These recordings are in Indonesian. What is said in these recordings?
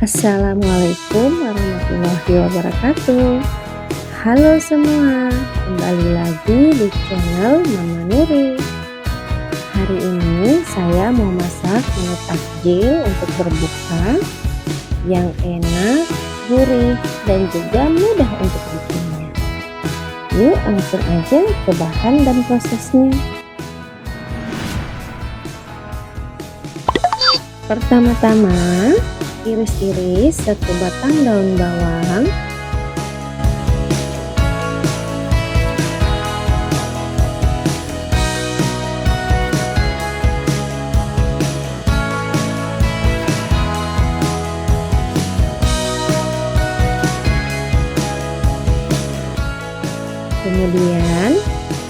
Assalamualaikum warahmatullahi wabarakatuh. Halo semua, kembali lagi di channel Mama Nuri. Hari ini saya mau masak menu takjil untuk berbuka yang enak, gurih, dan juga mudah untuk bikinnya. Yuk langsung aja ke bahan dan prosesnya. Pertama-tama, iris-iris 1 batang daun bawang, kemudian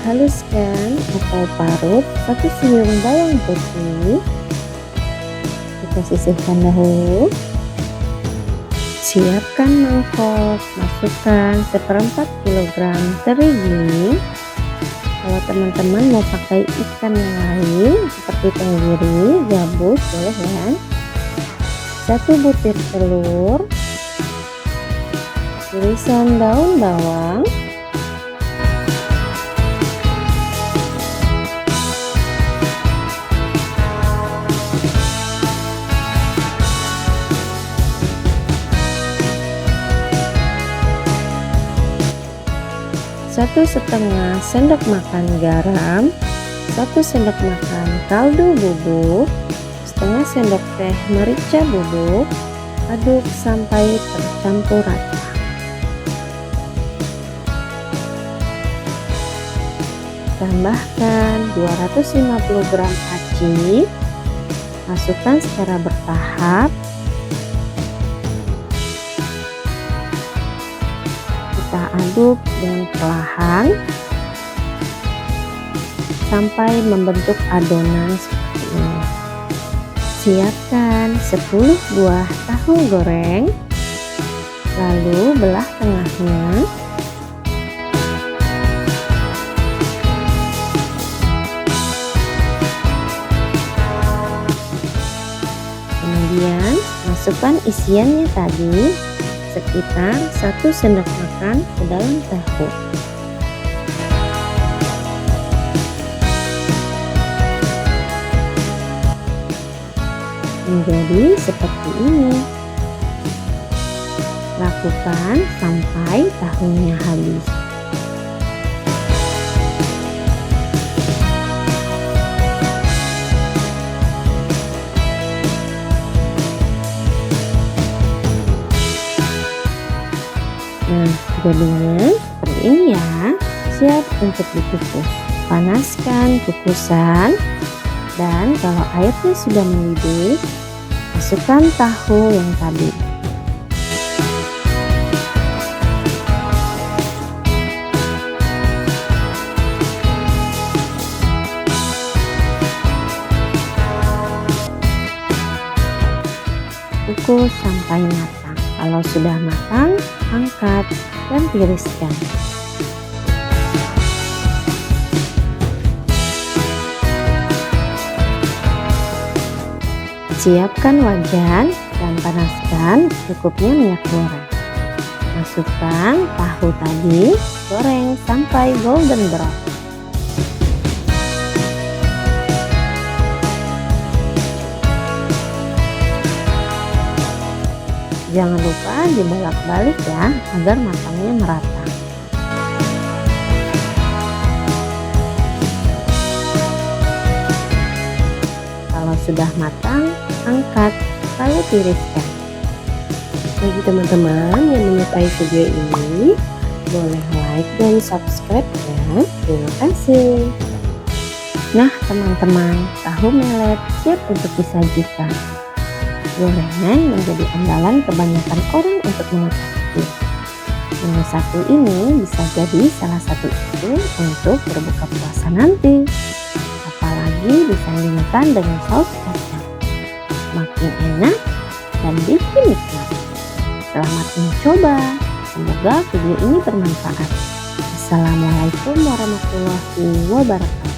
haluskan atau parut 1 siung bawang putih. Kita sisihkan dahulu. Siapkan mangkok, masukkan 1/4 kg terigi. Kalau teman-teman mau pakai ikan yang lain seperti tenggiri, gabus, boleh ya. 1 butir telur, irisan daun bawang, satu setengah sendok makan garam, 1 sendok makan kaldu bubuk, setengah sendok teh merica bubuk. Aduk sampai tercampur rata. Tambahkan 250 gram aci, masukkan secara bertahap. Kita aduk dengan perlahan sampai membentuk adonan seperti ini. Siapkan 10 buah tahu goreng, lalu belah tengahnya. Kemudian masukkan isiannya tadi, sekitar 1 sendok makan ke dalam tahu. Menjadi seperti ini. Lakukan sampai tahunya habis. Nah, jadinya seperti ini ya, siap untuk dikukus. Panaskan kukusan, dan kalau airnya sudah mendidih, masukkan tahu yang tadi. Kukus sampai matang. Kalau sudah matang, angkat dan tiriskan. Siapkan wajan dan panaskan secukupnya minyak goreng. Masukkan tahu tadi, goreng sampai golden brown. Jangan lupa dibolak-balik ya, agar matangnya merata. Kalau sudah matang, angkat lalu tiriskan. Bagi teman-teman yang menyukai video ini, boleh like dan subscribe ya. Terima kasih. Nah teman-teman, tahu melet siap untuk disajikan. Gorengnya menjadi andalan kebanyakan orang untuk menu takjil. Menu satu ini bisa jadi salah satu ide untuk berbuka puasa nanti. Apalagi disandingkan dengan saus kacang. Makin enak dan bikin nikmat. Selamat mencoba. Semoga video ini bermanfaat. Assalamualaikum warahmatullahi wabarakatuh.